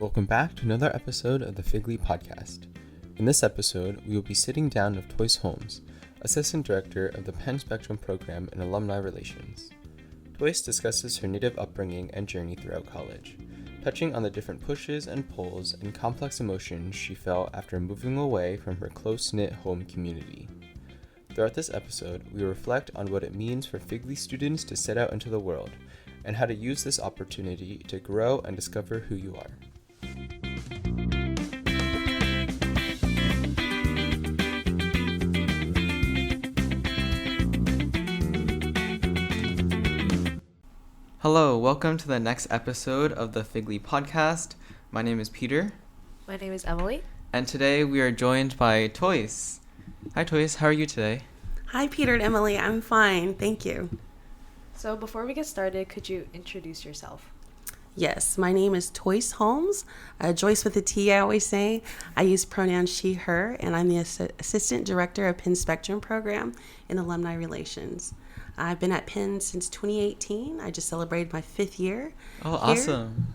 Welcome back to another episode of the FGLI podcast. In this episode, we will be sitting down with Toyce Holmes, Assistant Director of the Penn Spectrum Program in Alumni Relations. Toyce discusses her native upbringing and journey throughout college, touching on the different pushes and pulls and complex emotions she felt after moving away from her close-knit home community. Throughout this episode, we reflect on what it means for FGLI students to set out into the world, and how to use this opportunity to grow and discover who you are. Hello, welcome to the next episode of the FGLI podcast. My name is Peter. My name is Emily. And today we are joined by Toyce. Hi Toyce, how are you today? Hi Peter and Emily, I'm fine, thank you. So before we get started, could you introduce yourself? Yes, my name is Toyce Holmes, Joyce with a T I always say. I use pronouns she, her, and I'm the Assistant Director of Penn Spectrum Program in Alumni Relations. I've been at Penn since 2018. I just celebrated my 5th year. Oh, awesome.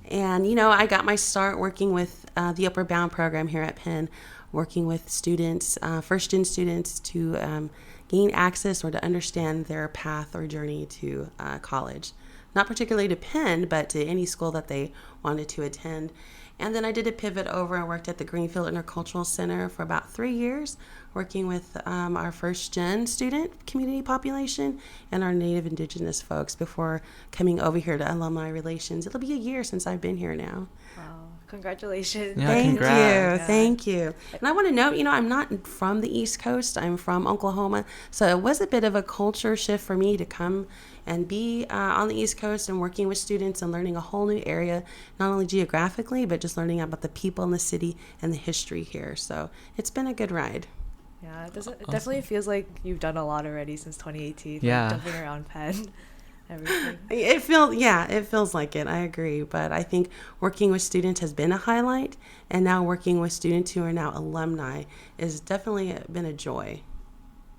And, I got my start working with the Upward Bound program here at Penn, working with students, first-gen students to gain access or to understand their path or journey to college. Not particularly to Penn, but to any school that they wanted to attend. And then I did a pivot over and worked at the Greenfield Intercultural Center for about 3 years, working with our first-gen student community population and our Native Indigenous folks before coming over here to Alumni Relations. It'll be a year since I've been here now. Wow. Congratulations. Yeah, Thank congrats. you. Thank you. And I want to note, I'm not from the East Coast. I'm from Oklahoma. So it was a bit of a culture shift for me to come and be on the East Coast and working with students and learning a whole new area, not only geographically, but just learning about the people in the city and the history here. So it's been a good ride. Yeah, it definitely feels like you've done a lot already since 2018. Yeah. Like jumping around Penn. Everything. It feels like it. I agree. But I think working with students has been a highlight, and now working with students who are now alumni is definitely been a joy.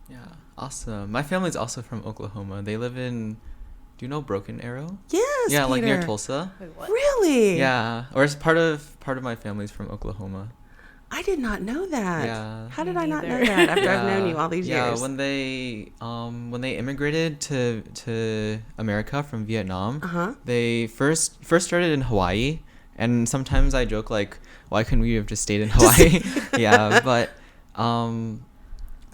Yeah, awesome. My family's also from Oklahoma. They live in, do you know Broken Arrow? Yes, Yeah, Peter. like near Tulsa. Wait, what? Really? Yeah, or it's part of my family's from Oklahoma. I did not know that. Yeah. How did Me I not know neither. that after I've known you all these years? Yeah, when they immigrated to America from Vietnam, they first started in Hawaii, and sometimes I joke like, why couldn't we have just stayed in Hawaii? Yeah, but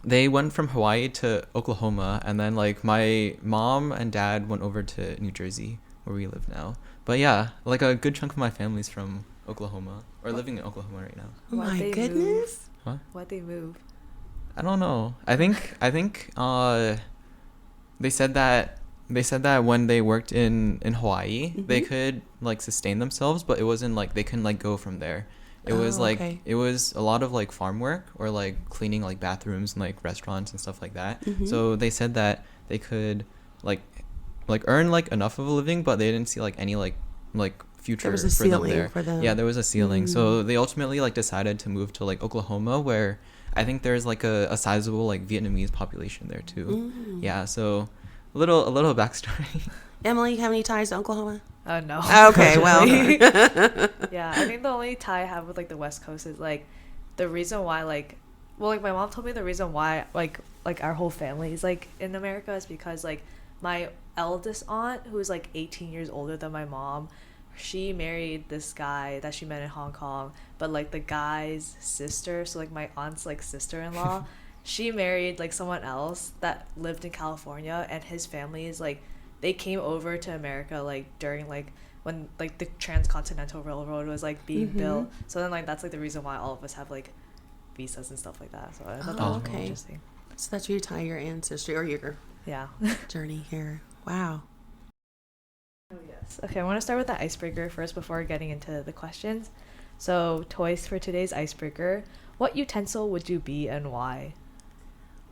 they went from Hawaii to Oklahoma, and then like my mom and dad went over to New Jersey, where we live now. But yeah, like a good chunk of my family's from Oklahoma, or living in Oklahoma right now. Oh Why'd my they goodness. What? Why'd they move? I don't know. I think they said that when they worked in Hawaii, they could like sustain themselves, but it wasn't like they couldn't like go from there. It was like okay. It was a lot of like farm work or like cleaning like bathrooms and like restaurants and stuff like that. So they said that they could like earn like enough of a living, but they didn't see like any like future There was a for them ceiling there. for them. Yeah, there was a ceiling. So they ultimately like decided to move to like Oklahoma, where I think there's like a sizable like Vietnamese population there too. Yeah, so a little backstory. Emily, you have any ties to Oklahoma? Oh, no. Okay, well. Yeah, I think the only tie I have with like the West Coast is like the reason why like my mom told me the reason why like our whole family is like in America is because like my eldest aunt, who is like 18 years older than my mom, she married this guy that she met in Hong Kong, but like the guy's sister, so like my aunt's like sister-in-law, she married like someone else that lived in California, and his family is like they came over to America like during like when like the Transcontinental Railroad was like being built. So then like that's like the reason why all of us have like visas and stuff like that. So I thought that was really interesting. So that's where you tie your ancestry or your journey here. Wow. Oh, yes. Okay, I want to start with the icebreaker first before getting into the questions. So, Toyce, for today's icebreaker, what utensil would you be and why?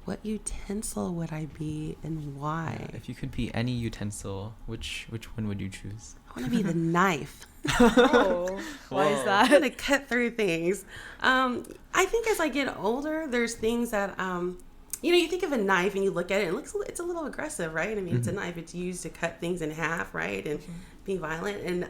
What utensil would I be and why? If you could be any utensil, which one would you choose? I want to be the knife. Oh, why is I'm that? going to cut through things. I think as I get older, there's things that you think of a knife and you look at it, it's a little aggressive, right? I mean, it's a knife. It's used to cut things in half, right? And be violent. And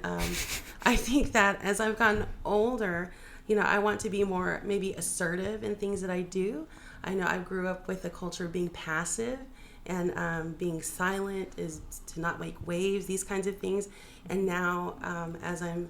I think that as I've gotten older, I want to be more maybe assertive in things that I do. I know I grew up with a culture of being passive and being silent is to not make waves, these kinds of things. And now as I'm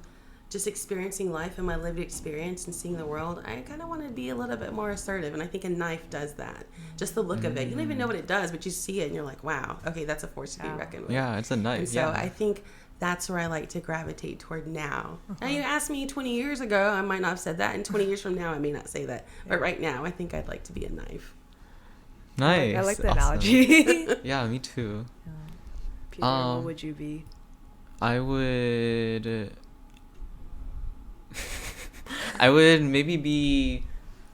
just experiencing life and my lived experience and seeing the world, I kind of want to be a little bit more assertive. And I think a knife does that. Just the look of it. You don't even know what it does, but you see it and you're like, wow, okay, that's a force to be reckoned with. Yeah, it's a knife. And so I think that's where I like to gravitate toward now. Now, you asked me 20 years ago, I might not have said that. And 20 years from now, I may not say that. But right now, I think I'd like to be a knife. Nice. I like the analogy. Yeah, me too. Peter, what would you be? I would maybe be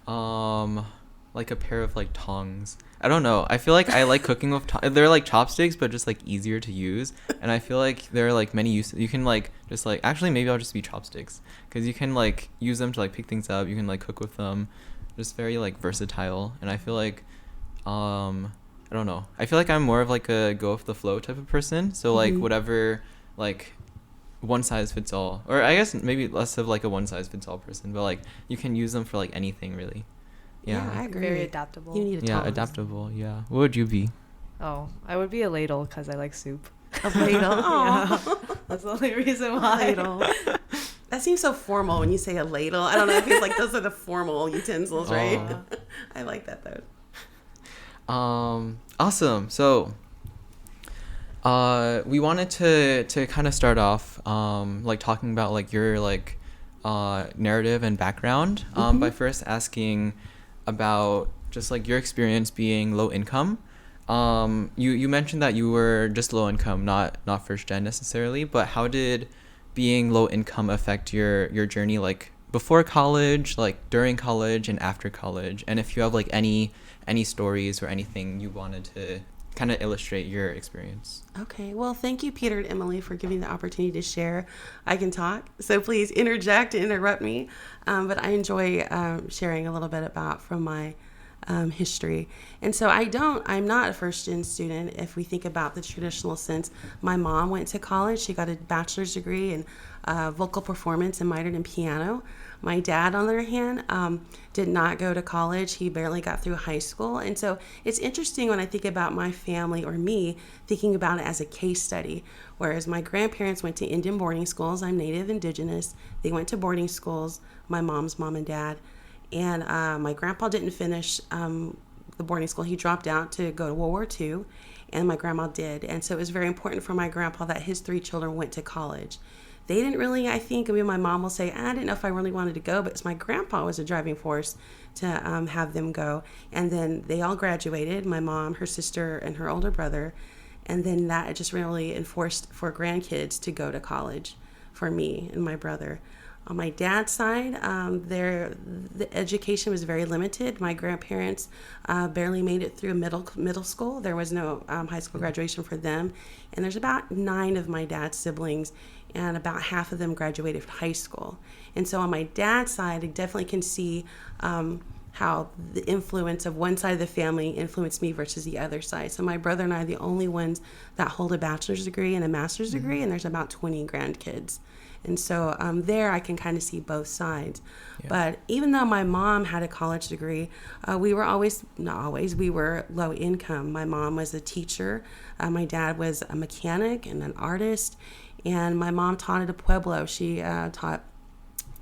like a pair of like tongs. I don't know. I feel like I like cooking with they're like chopsticks, but just like easier to use. And I feel like there are like many uses. You can like just like actually maybe I'll just be chopsticks because you can like use them to like pick things up. You can like cook with them. Just very like versatile. And I feel like I don't know. I feel like I'm more of like a go with the flow type of person. So like whatever like one size fits all, or I guess maybe less of like a one size fits all person, but like you can use them for like anything really. Yeah, I agree. Very adaptable. You need a tongs. Adaptable. Yeah. What would you be? Oh, I would be a ladle because I like soup. A ladle. Yeah. That's the only reason why. Ladle. That seems so formal when you say a ladle. I don't know. It feels like those are the formal utensils, right? I like that though. Awesome. So we wanted to kind of start off like talking about like your like narrative and background by first asking about just like your experience being low income. You mentioned that you were just low income, not first gen necessarily, but how did being low income affect your journey, like before college, like during college and after college? And if you have like any stories or anything you wanted to kind of illustrate your experience. Okay. Well, thank you, Peter and Emily, for giving the opportunity to share. I can talk, so please interject and interrupt me. But I enjoy sharing a little bit from my history. And so I'm not a first-gen student. If we think about the traditional sense, my mom went to college. She got a bachelor's degree in vocal performance and minored in piano. My dad, on the other hand, did not go to college. He barely got through high school. And so it's interesting when I think about my family or me thinking about it as a case study. Whereas my grandparents went to Indian boarding schools. I'm Native Indigenous. They went to boarding schools, my mom's mom and dad. And my grandpa didn't finish the boarding school. He dropped out to go to World War II, and my grandma did. And so it was very important for my grandpa that his 3 children went to college. They didn't really, I think, my mom will say, I didn't know if I really wanted to go, but my grandpa was a driving force to have them go. And then they all graduated, my mom, her sister, and her older brother. And then that just really enforced for grandkids to go to college for me and my brother. On my dad's side, the education was very limited. My grandparents barely made it through middle school. There was no high school graduation for them. And there's about 9 of my dad's siblings, and about half of them graduated from high school. And so on my dad's side, I definitely can see how the influence of one side of the family influenced me versus the other side. So my brother and I are the only ones that hold a bachelor's degree and a master's degree, and there's about 20 grandkids. And so there I can kind of see both sides. Yeah. But even though my mom had a college degree, we were we were low income. My mom was a teacher. My dad was a mechanic and an artist. And my mom taught at a pueblo. She taught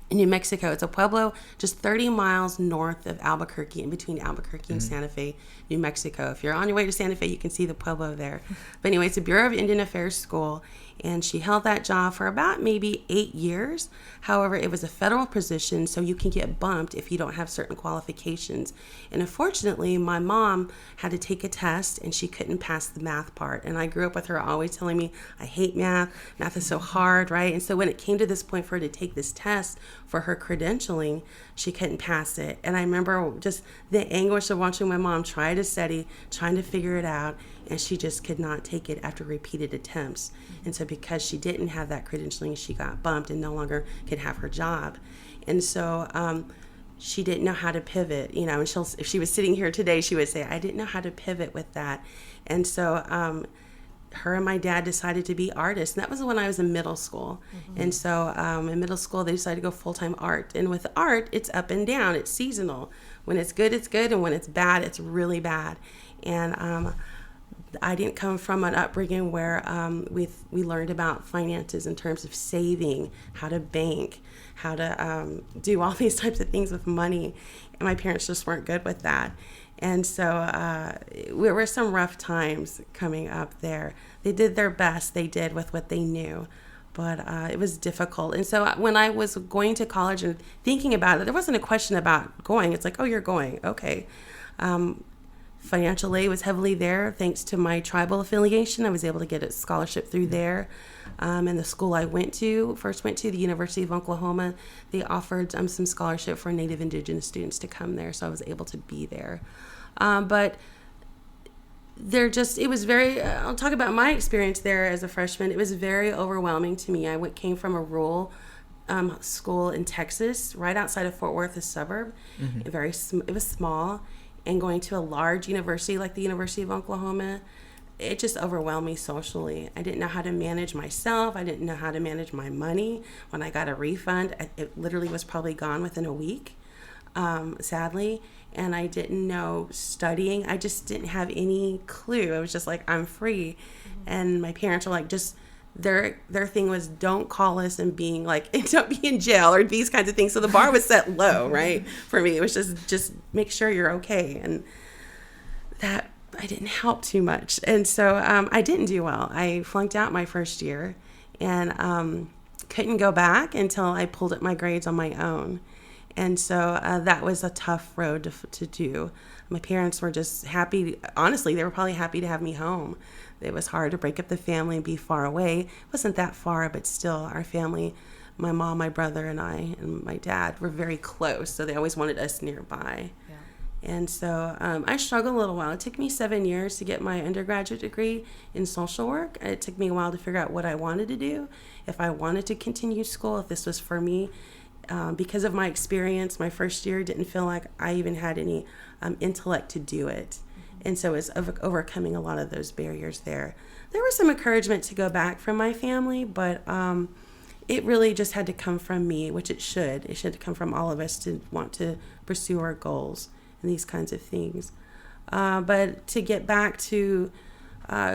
in New Mexico. It's a pueblo just 30 miles north of Albuquerque, in between Albuquerque and Santa Fe, New Mexico. If you're on your way to Santa Fe, you can see the pueblo there. But anyway, it's a Bureau of Indian Affairs school, and she held that job for about maybe 8 years. However, it was a federal position, so you can get bumped if you don't have certain qualifications. And unfortunately, my mom had to take a test, and she couldn't pass the math part. And I grew up with her always telling me, I hate math. Math is so hard, right? And so when it came to this point for her to take this test for her credentialing, she couldn't pass it. And I remember just the anguish of watching my mom try to study, trying to figure it out, and she just could not take it after repeated attempts. And so because she didn't have that credentialing, she got bumped and no longer could have her job. And so she didn't know how to pivot, you know, and if she was sitting here today, she would say, I didn't know how to pivot with that. And so her and my dad decided to be artists. And that was when I was in middle school. Mm-hmm. And so in middle school, they decided to go full-time art. And with art, it's up and down. It's seasonal. When it's good, it's good. And when it's bad, it's really bad. And I didn't come from an upbringing where we learned about finances in terms of saving, how to bank, how to do all these types of things with money. And my parents just weren't good with that. And so there were some rough times coming up there. They did their best, they did with what they knew, but it was difficult. And so when I was going to college and thinking about it, there wasn't a question about going. It's like, oh, you're going, okay. Financial aid was heavily there. Thanks to my tribal affiliation, I was able to get a scholarship through there. And the school I first went to, the University of Oklahoma, they offered some scholarship for Native Indigenous students to come there, so I was able to be there. But it was very, I'll talk about my experience there as a freshman. It was very overwhelming to me. I came from a rural school in Texas, right outside of Fort Worth, a suburb. Mm-hmm. It was small. And going to a large university like the University of Oklahoma, it just overwhelmed me socially. I didn't know how to manage myself. I didn't know how to manage my money. When I got a refund, it literally was probably gone within a week, sadly. And I didn't know studying. I just didn't have any clue. I was just like, I'm free. Mm-hmm. And my parents were like, their thing was don't call us and being like, don't be in jail or these kinds of things. So the bar was set low, right? For me, it was just make sure you're okay. And that I didn't help too much. And so I didn't do well. I flunked out my first year and couldn't go back until I pulled up my grades on my own. And so that was a tough road to do. My parents were just happy. Honestly, they were probably happy to have me home. It was hard to break up the family and be far away. It wasn't that far, but still our family, my mom, my brother, and I, and my dad were very close. So they always wanted us nearby. Yeah. And so I struggled a little while. It took me 7 years to get my undergraduate degree in social work. It took me a while to figure out what I wanted to do, if I wanted to continue school, if this was for me. Because of my experience, my first year didn't feel like I even had any intellect to do it. And so it was overcoming a lot of those barriers there. There was some encouragement to go back from my family, but it really just had to come from me, which it should. It should come from all of us to want to pursue our goals and these kinds of things. But to get back to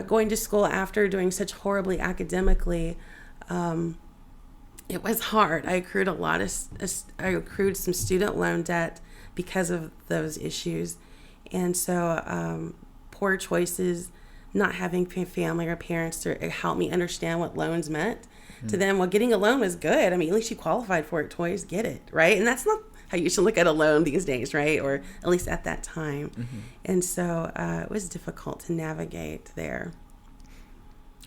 going to school after doing such horribly academically, it was hard. I accrued some student loan debt because of those issues. And so poor choices, not having family or parents to help me understand what loans meant to them. Well, getting a loan was good. I mean, at least you qualified for it, Toyce, get it, right? And that's not how you should look at a loan these days, right? Or at least at that time. Mm-hmm. And so it was difficult to navigate there.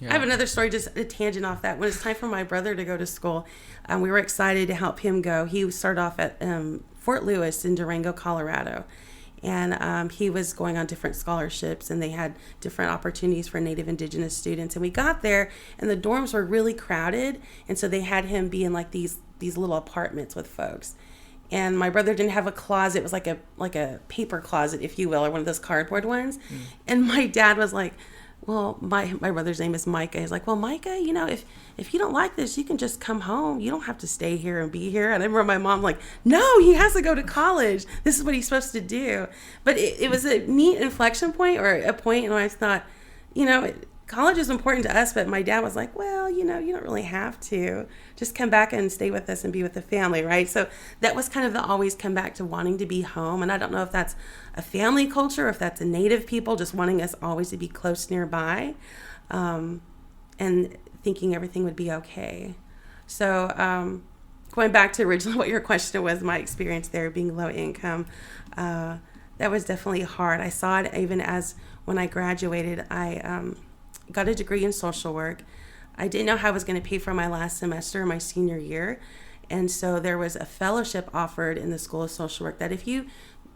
Yeah. I have another story, just a tangent off that. When it's time for my brother to go to school, we were excited to help him go. He started off at Fort Lewis in Durango, Colorado. And he was going on different scholarships, and they had different opportunities for Native Indigenous students. And we got there, and the dorms were really crowded, and so they had him be in like these little apartments with folks. And my brother didn't have a closet. It was like a paper closet, if you will, or one of those cardboard ones. Mm. And my dad was like, well, my brother's name is Micah. He's like, well, Micah, you know, if you don't like this, you can just come home. You don't have to stay here and be here. And I remember my mom like, no, he has to go to college. This is what he's supposed to do. But it was a neat inflection point, or a point when I thought, you know, college is important to us. But my dad was like, well, you know, you don't really have to. Just come back and stay with us and be with the family, right? So that was kind of the always come back to wanting to be home. And I don't know if that's a family culture, or if that's a Native people just wanting us always to be close nearby, and thinking everything would be okay. So going back to originally what your question was, my experience there being low income, that was definitely hard. I saw it even as when I graduated, I got a degree in social work. I didn't know how I was going to pay for my last semester, my senior year. And so there was a fellowship offered in the School of Social Work that if you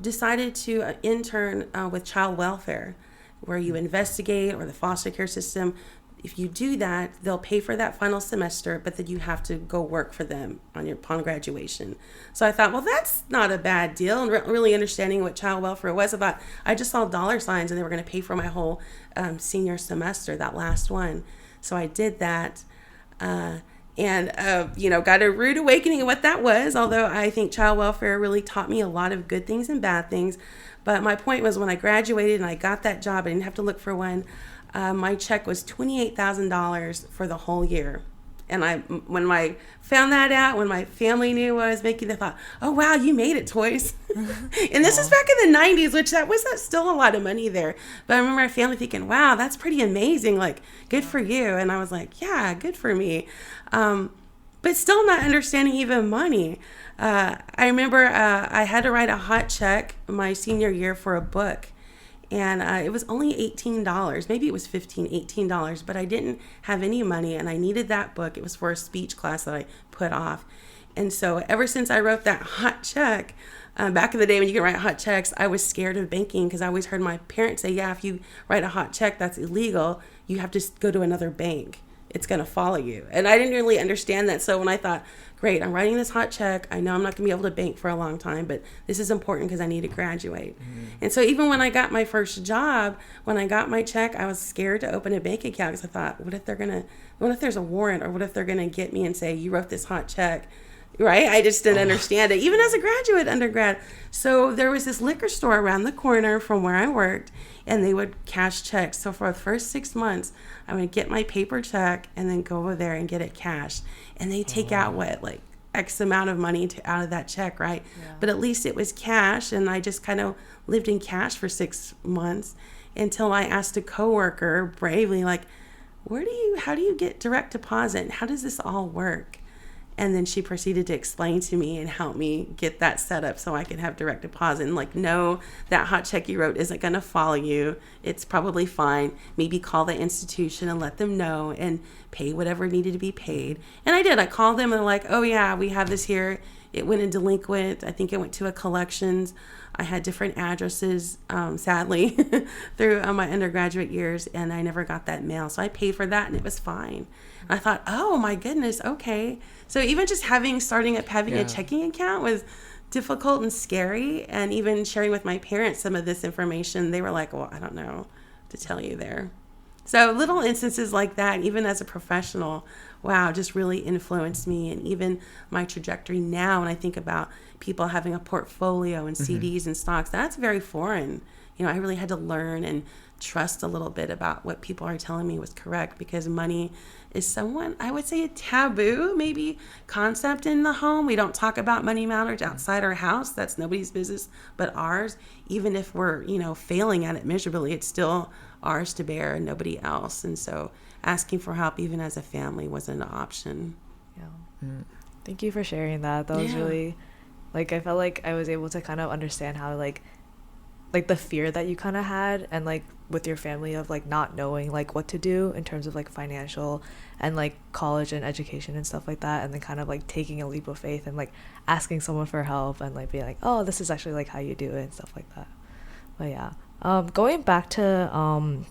decided to intern with child welfare, where you investigate, or the foster care system, if you do that, they'll pay for that final semester, but then you have to go work for them upon graduation. So I thought, well, that's not a bad deal. And really understanding what child welfare was about, I just saw dollar signs and they were going to pay for my whole senior semester, that last one. So I did that. Got a rude awakening of what that was, although I think child welfare really taught me a lot of good things and bad things. But my point was, when I graduated and I got that job, I didn't have to look for one. My check was $28,000 for the whole year. And when I found that out, when my family knew what I was making, they thought, oh, wow, you made it, Toyce. And this is back in the 90s, which that was still a lot of money there. But I remember my family thinking, wow, that's pretty amazing. Like, good for you. And I was like, yeah, good for me. But still not understanding even money. I remember I had to write a hot check my senior year for a book. And it was only $18. Maybe it was $18, but I didn't have any money and I needed that book. It was for a speech class that I put off. And so ever since I wrote that hot check, back in the day when you could write hot checks, I was scared of banking because I always heard my parents say, yeah, if you write a hot check, that's illegal. You have to go to another bank. It's going to follow you. And I didn't really understand that. So when I thought, great, I'm writing this hot check. I know I'm not going to be able to bank for a long time, but this is important because I need to graduate. Mm-hmm. And so even when I got my first job, when I got my check, I was scared to open a bank account because I thought, what if there's a warrant, or what if they're going to get me and say, you wrote this hot check, right? I just didn't understand it, even as a graduate undergrad. So there was this liquor store around the corner from where I worked, and they would cash checks. So for the first 6 months, I would get my paper check and then go over there and get it cashed. And they take out X amount of money out of that check, right? Yeah. But at least it was cash, and I just kind of lived in cash for 6 months until I asked a coworker bravely, like, how do you get direct deposit? How does this all work? And then she proceeded to explain to me and help me get that set up so I could have direct deposit. And no, that hot check you wrote isn't going to follow you. It's probably fine. Maybe call the institution and let them know and pay whatever needed to be paid. And I did. I called them and they're like, oh yeah, we have this here. It went in delinquent. I think it went to a collections. I had different addresses, sadly, through my undergraduate years, and I never got that mail. So I paid for that and it was fine. And I thought, oh my goodness, okay. So even just having a checking account was difficult and scary. And even sharing with my parents some of this information, they were like, well, I don't know to tell you there. So little instances like that, even as a professional, wow, just really influenced me. And even my trajectory now, when I think about people having a portfolio and CDs and stocks, that's very foreign. I really had to learn and trust a little bit about what people are telling me was correct, because money is somewhat, I would say, a taboo, maybe, concept in the home. We don't talk about money matters outside our house. That's nobody's business but ours. Even if we're, failing at it miserably, it's still ours to bear and nobody else. And so asking for help, even as a family, wasn't an option. Yeah. Thank you for sharing that. That was really, I felt like I was able to kind of understand how, like the fear that you kind of had, and with your family of not knowing what to do in terms of financial and college and education and stuff like that, and then kind of taking a leap of faith and asking someone for help and being like, oh, this is actually how you do it and stuff like that. But yeah, going back to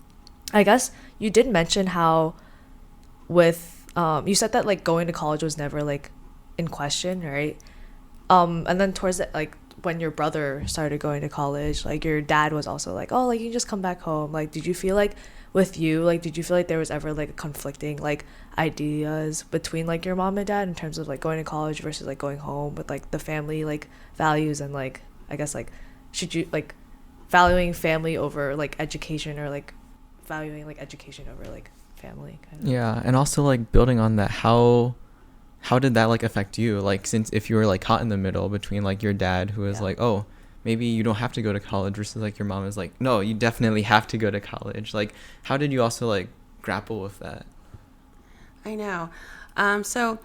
I guess you did mention how with you said that going to college was never in question, right? And then towards the when your brother started going to college, your dad was also oh, you can just come back home. Did you feel with you, did you feel there was ever conflicting ideas between your mom and dad in terms of going to college versus going home with the family values, and I guess should you valuing family over education, or valuing education over family kind of? Yeah, and also building on that, how did that affect you, since if you were caught in the middle between your dad who was oh, maybe you don't have to go to college, versus your mom is no, you definitely have to go to college. How did you also grapple with that? I know. So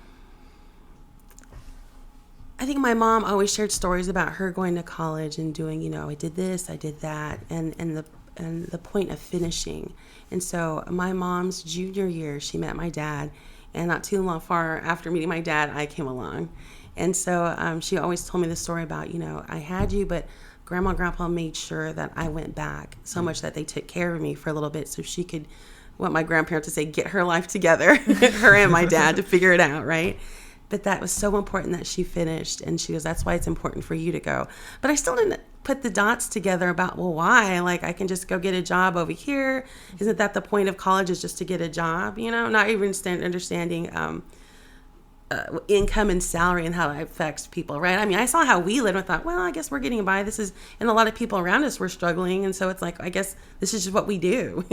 I think my mom always shared stories about her going to college and doing, I did this, I did that, and the point of finishing. And so my mom's junior year, she met my dad. And not too far after meeting my dad, I came along. And so she always told me the story about, I had you, but Grandma and Grandpa made sure that I went back, so much that they took care of me for a little bit so she could want my grandparents to say, get her life together, her and my dad, to figure it out, right? But that was so important that she finished. And she goes, that's why it's important for you to go. But I still didn't put the dots together about, well, why? Like, I can just go get a job over here. Isn't that the point of college, is just to get a job? You know, not even understanding income and salary and how it affects people, right? I mean, I saw how we lived and I thought, well, I guess we're getting by. And a lot of people around us were struggling. And so it's like, I guess this is just what we do.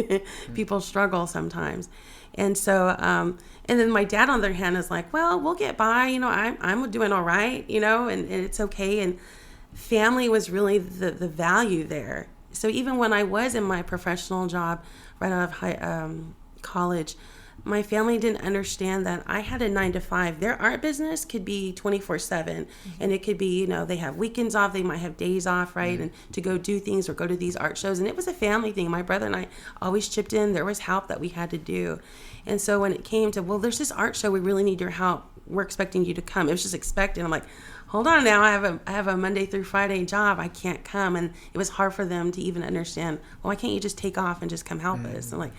People struggle sometimes. And so, and then my dad, on the other hand, is like, well, we'll get by. You know, I'm doing all right, you know, and it's okay. And family was really the value there. So even when I was in my professional job right out of college, my family didn't understand that I had a 9-to-5. Their art business could be 24/7, and it could be, you know, they have weekends off, they might have days off, right, and to go do things or go to these art shows. And it was a family thing. My brother and I always chipped in. There was help that we had to do. And so when it came to, well, there's this art show, we really need your help. We're expecting you to come. It was just expected. I'm like, hold on now, I have a Monday through Friday job. I can't come. And it was hard for them to even understand, well, why can't you just take off and just come help us? I'm like,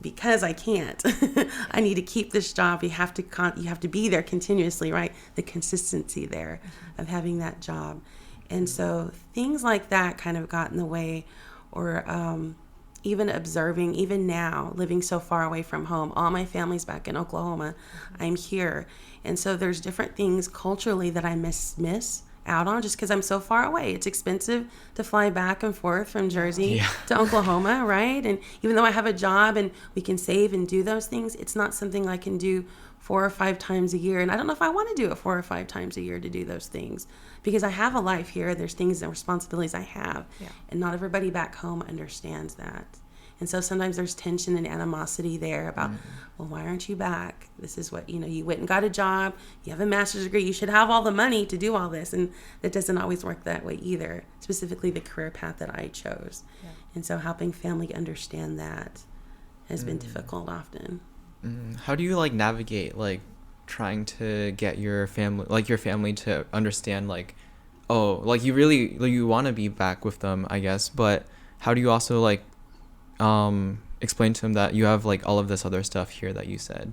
because I can't. I need to keep this job. You have to be there continuously, right? The consistency there of having that job. And so things like that kind of got in the way, or even observing, even now, living so far away from home. All my family's back in Oklahoma. I'm here. And so there's different things culturally that I miss out on just because I'm so far away. It's expensive to fly back and forth from Jersey to Oklahoma, right? And even though I have a job and we can save and do those things, it's not something I can do 4 or 5 times a year. And I don't know if I want to do it 4 or 5 times a year to do those things, because I have a life here. There's things and responsibilities I have, and not everybody back home understands that. And so sometimes there's tension and animosity there about, well, why aren't you back? This is what, you know, you went and got a job, you have a master's degree, you should have all the money to do all this. And that doesn't always work that way either, specifically the career path that I chose. Yeah. And so helping family understand that has been difficult often. How do you like navigate like trying to get your family to understand, like, oh, like you want to be back with them, I guess, but how do you also like explain to them that you have like all of this other stuff here that you said?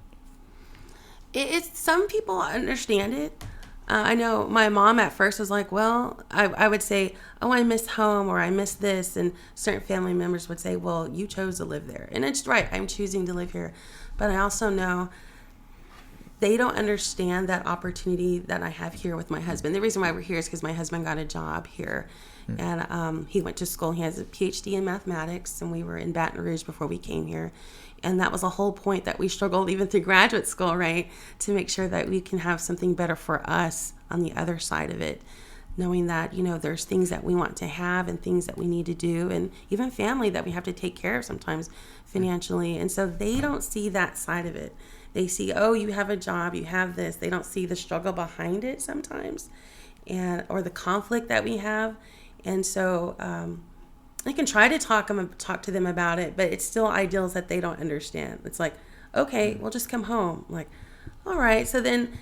It's some people understand it. I know my mom at first was like, well, I would say, oh, I miss home, or I miss this. And certain family members would say, well, you chose to live there. And it's right, I'm choosing to live here. But I also know they don't understand that opportunity that I have here with my husband. The reason why we're here is because my husband got a job here. And he went to school. He has a PhD in mathematics, and we were in Baton Rouge before we came here. And that was a whole point that we struggled even through graduate school, right, to make sure that we can have something better for us on the other side of it, knowing that, you know, there's things that we want to have and things that we need to do, and even family that we have to take care of sometimes financially. And so they don't see that side of it. They see, oh, you have a job, you have this. They don't see the struggle behind it sometimes, or the conflict that we have. And so I can try to talk to them about it, but it's still ideals that they don't understand. It's like, okay, we'll just come home. I'm like, all right. So then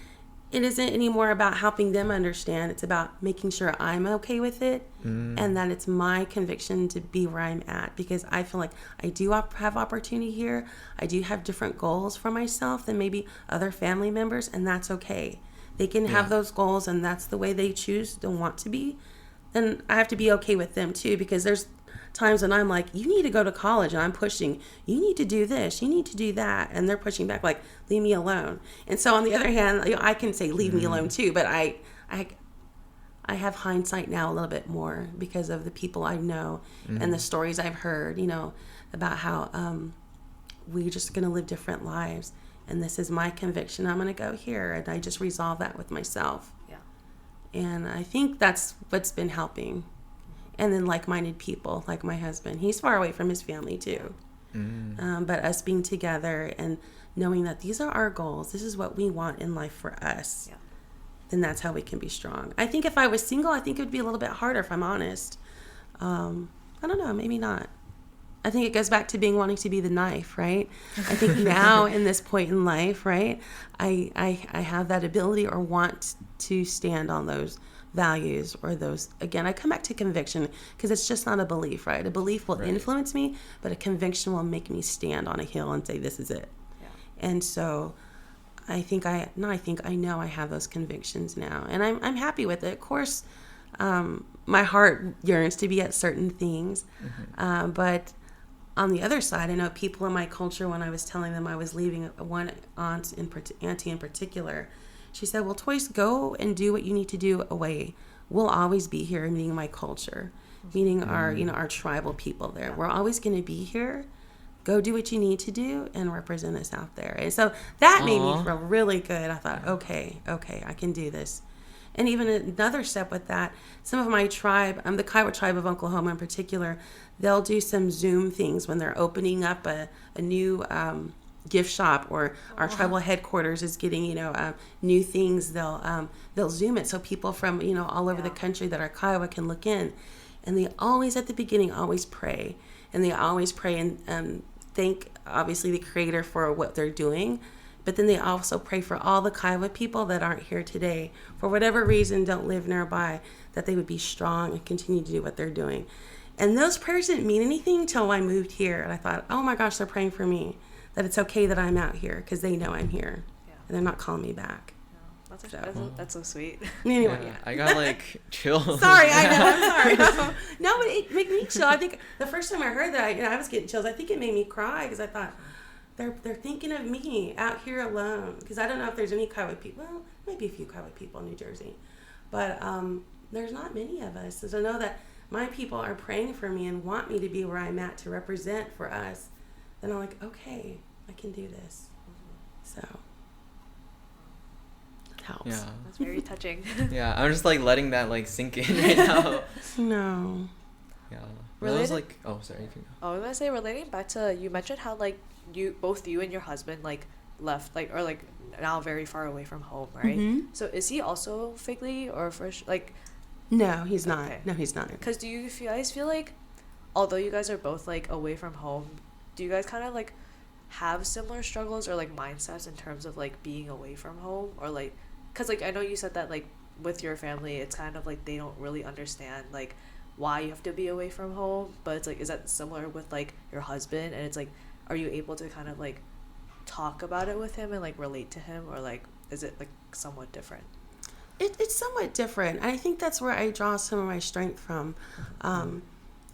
it isn't anymore about helping them understand. It's about making sure I'm okay with it, and that it's my conviction to be where I'm at, because I feel like I do have opportunity here. I do have different goals for myself than maybe other family members, and that's okay. They can have those goals, and that's the way they choose to want to be. Then I have to be okay with them too, because there's times when I'm like, you need to go to college, and I'm pushing, you need to do this, you need to do that, and they're pushing back like, leave me alone. And so on the other hand, you know, I can say leave me alone too, but I have hindsight now a little bit more because of the people I know and the stories I've heard, you know, about how we're just going to live different lives, and this is my conviction. I'm going to go here, and I just resolve that with myself. And I think that's what's been helping. And then like-minded people, like my husband. He's far away from his family too. But us being together and knowing that these are our goals, this is what we want in life for us, then that's how we can be strong. I think if I was single, I think it would be a little bit harder, if I'm honest. I don't know, maybe not. I think it goes back to wanting to be the knife, right? I think now in this point in life, right, I have that ability or want to stand on those values or those, again, I come back to conviction, because it's just not a belief, right? A belief will influence me, but a conviction will make me stand on a hill and say, this is it. Yeah. And so I know I have those convictions now, and I'm happy with it. Of course, my heart yearns to be at certain things, but on the other side, I know people in my culture, when I was telling them I was leaving, one auntie in particular, she said, well, Toyce, go and do what you need to do away. We'll always be here, meaning my culture, meaning our tribal people there. We're always going to be here. Go do what you need to do and represent us out there. And so that made me feel really good. I thought, okay, I can do this. And even another step with that, some of my tribe, the Kiowa tribe of Oklahoma in particular, they'll do some Zoom things when they're opening up a new gift shop, or our tribal headquarters is getting, new things. They'll Zoom it so people from, all over the country that are Kiowa can look in. And they always, at the beginning, always pray. And they always pray and thank, obviously, the Creator for what they're doing. But then they also pray for all the Kiowa people that aren't here today, for whatever reason, don't live nearby, that they would be strong and continue to do what they're doing. And those prayers didn't mean anything until I moved here. And I thought, oh my gosh, they're praying for me, that it's okay that I'm out here, because they know I'm here. Yeah. And they're not calling me back. That's so sweet. Anyway, I got chills. Sorry, I know. I'm sorry. No, but it made me chill. I think the first time I heard that, I was getting chills. I think it made me cry, because I thought, they're thinking of me out here alone. Because I don't know if there's any Kiowa people. Well, maybe a few Kiowa people in New Jersey, but there's not many of us. So to know that my people are praying for me and want me to be where I'm at to represent for us, then I'm like, okay, I can do this. So that helps. Yeah, that's very touching. Yeah, I'm just letting that sink in right now. No. Yeah. Related? Sorry, you can go. I was gonna say, relating back to, you mentioned how both you and your husband left or now very far away from home, right? Mm-hmm. So is he also Figley or first No, he's not. Okay. No, he's not. Because do you guys feel like, although you guys are both away from home, do you guys kind of have similar struggles or mindsets in terms of being away from home, or because I know you said that with your family it's kind of they don't really understand why you have to be away from home, but it's is that similar with your husband, and it's are you able to kind of talk about it with him and relate to him, or is it somewhat different? It's somewhat different. I think that's where I draw some of my strength from.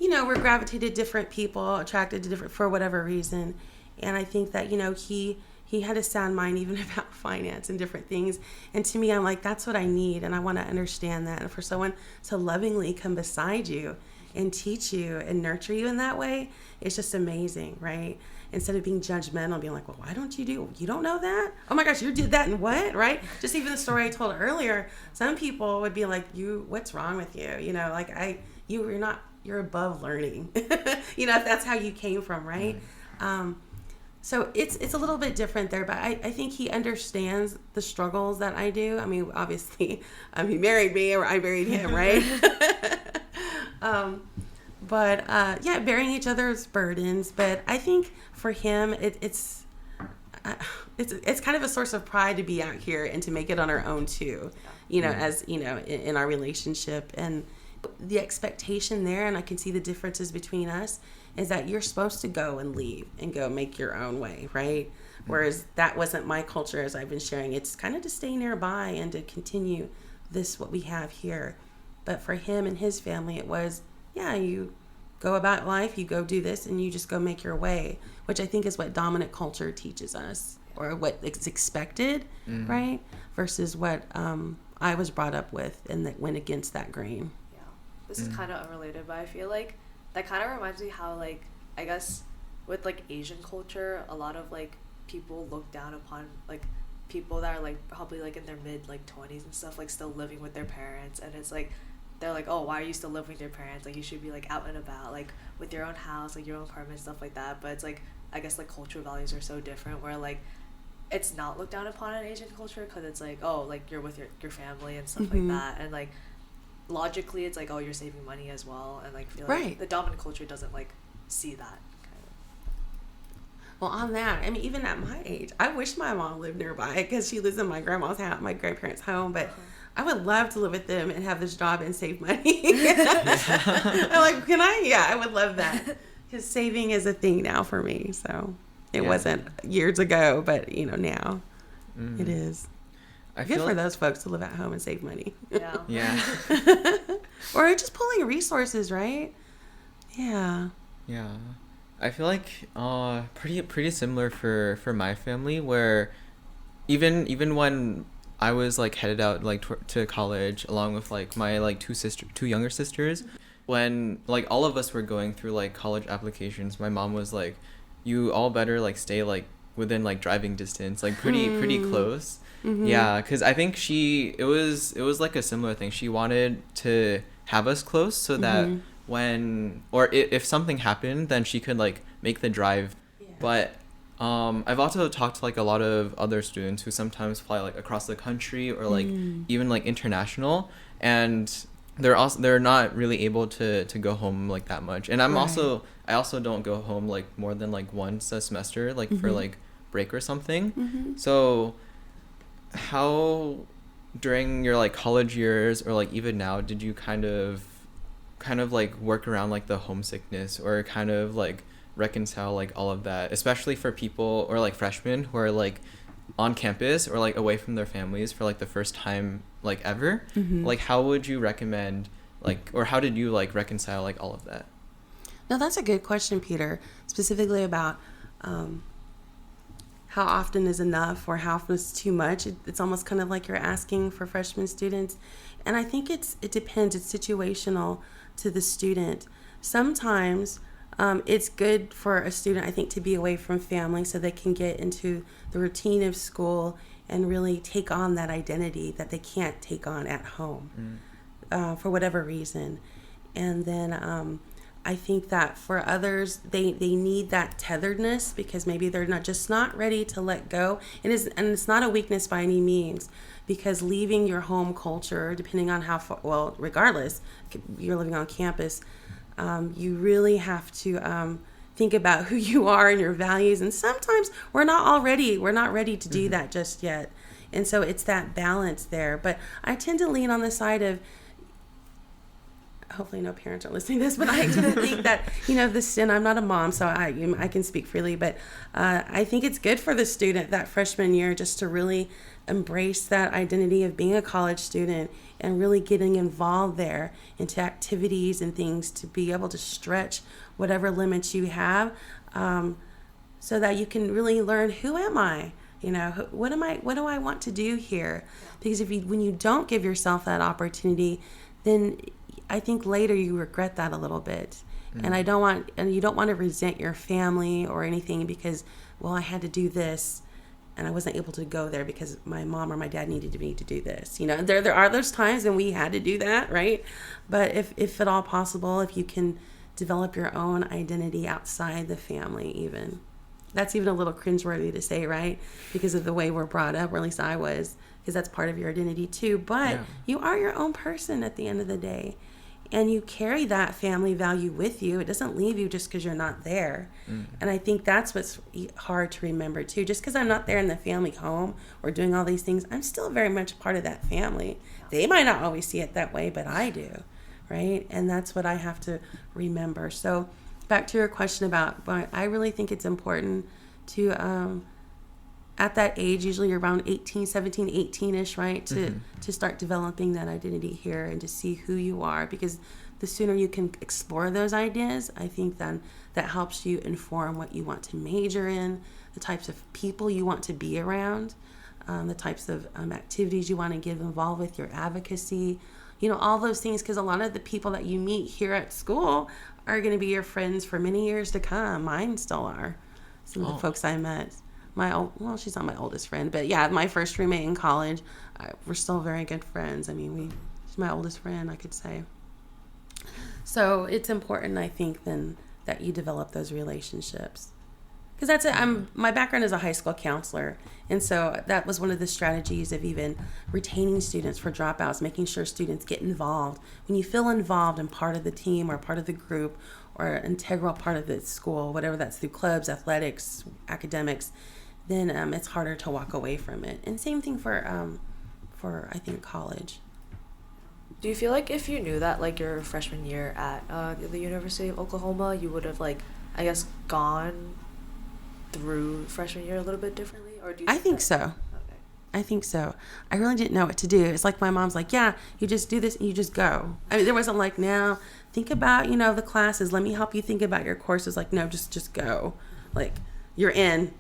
We're gravitated to different people, attracted to different for whatever reason. And I think that, he had a sound mind even about finance and different things. And to me, I'm that's what I need. And I want to understand that. And for someone to lovingly come beside you and teach you and nurture you in that way, it's just amazing, right? Instead of being judgmental, being well, why don't you don't know that? Oh my gosh, you did that and what, right? Just even the story I told earlier, some people would be what's wrong with you? You're above learning, if that's how you came from, right? So it's a little bit different there, but I think he understands the struggles that I do. I mean, obviously, he married me or I married him, right? But bearing each other's burdens. But I think for him, it's kind of a source of pride to be out here and to make it on our own too. As in our relationship, and the expectation there, and I can see the differences between us, is that you're supposed to go and leave and go make your own way, right? Whereas that wasn't my culture, as I've been sharing. It's kind of to stay nearby and to continue what we have here. But for him and his family, it was, you go about life, you go do this, and you just go make your way, which I think is what dominant culture teaches us, or what is expected, right? Versus what I was brought up with and that went against that grain. Yeah. This is kind of unrelated, but I feel that kind of reminds me how, I guess with, Asian culture, a lot of, people look down upon, people that are, probably, in their mid-20s and stuff, still living with their parents, and it's, they're oh, why are you still living with your parents? You should be, out and about, with your own house, your own apartment, stuff like that. But it's, I guess, cultural values are so different, where, it's not looked down upon in Asian culture, because it's, you're with your family and stuff like that, and, logically, it's you're saving money as well, and, feel right. The dominant culture doesn't, see that, Well, on that, I mean, even at my age, I wish my mom lived nearby because she lives in my my grandparents' home, but I would love to live with them and have this job and save money. I'm like, can I? Yeah, I would love that. Because saving is a thing now for me. So it wasn't years ago, but, now it is. Good for those folks to live at home and save money. Yeah. Yeah. Or just pulling resources, right? Yeah. Yeah. I feel like pretty similar for my family, where even when I was like headed out like to college along with like my like two younger sisters, when like all of us were going through like college applications, my mom was like, you all better like stay like within like driving distance, like pretty close. Mm-hmm. Yeah, because I think it was like a similar thing. She wanted to have us close so that if something happened, then she could like make the drive. Yeah. But I've also talked to like a lot of other students who sometimes fly like across the country or like even like international, and they're not really able to go home like that much. And I also don't go home like more than like once a semester, like for like break or something. Mm-hmm. So how during your like college years or like even now did you kind of like work around like the homesickness or kind of like reconcile like all of that, especially for people or like freshmen who are like on campus or like away from their families for like the first time like ever? Like how would you recommend like, or how did you like reconcile like all of that? No, that's a good question, Peter, specifically about how often is enough or how often is too much. It's almost kind of like you're asking for freshman students. And I think it depends. It's situational to the student. Sometimes it's good for a student, I think, to be away from family so they can get into the routine of school and really take on that identity that they can't take on at home for whatever reason. And then I think that for others, they need that tetheredness because maybe they're not ready to let go. And it's not a weakness by any means, because leaving your home culture, depending on how far, well, regardless, you're living on campus, you really have to think about who you are and your values. And sometimes we're not ready to do that just yet. And so it's that balance there. But I tend to lean on the side of, hopefully no parents are listening to this, but I tend to think that, and I'm not a mom, so I can speak freely, but I think it's good for the student that freshman year just to really embrace that identity of being a college student and really getting involved there into activities and things to be able to stretch whatever limits you have, so that you can really learn, who am I? What do I want to do here? Because when you don't give yourself that opportunity, then I think later you regret that a little bit. And you don't want to resent your family or anything because, well, I had to do this and I wasn't able to go there because my mom or my dad needed me to do this. There are those times when we had to do that, right? But if at all possible, if you can develop your own identity outside the family even. That's even a little cringeworthy to say, right? Because of the way we're brought up, or at least I was, because that's part of your identity too. But you are your own person at the end of the day. And you carry that family value with you. It doesn't leave you just because you're not there. And I think that's what's hard to remember too. Just because I'm not there in the family home or doing all these things, I'm still very much a part of that family. They might not always see it that way, but I do, right? And that's what I have to remember. So back to your question about, I really think it's important to, at that age, usually around 18, 17, 18-ish, right? To start developing that identity here and to see who you are, because the sooner you can explore those ideas, I think then that helps you inform what you want to major in, the types of people you want to be around, the types of activities you want to get involved with, your advocacy, all those things, because a lot of the people that you meet here at school are going to be your friends for many years to come. Mine still are. Some of the folks I met. She's not my oldest friend, but yeah, my first roommate in college, we're still very good friends. I mean, she's my oldest friend, I could say. So it's important, I think, then that you develop those relationships. Because that's it. My background is a high school counselor, and so that was one of the strategies of even retaining students for dropouts, making sure students get involved. When you feel involved and part of the team or part of the group, or an integral part of the school, whatever that's through clubs, athletics, academics, then it's harder to walk away from it. And same thing for I think college. Do you feel like if you knew that like your freshman year at the University of Oklahoma, you would have like, I guess, gone through freshman year a little bit differently? Or do you I think so. Okay. I think so. I really didn't know what to do. It's like my mom's like, yeah, you just do this and you just go. I mean, there wasn't like, now think about, the classes. Let me help you think about your courses. Like, no, just go. Like, you're in.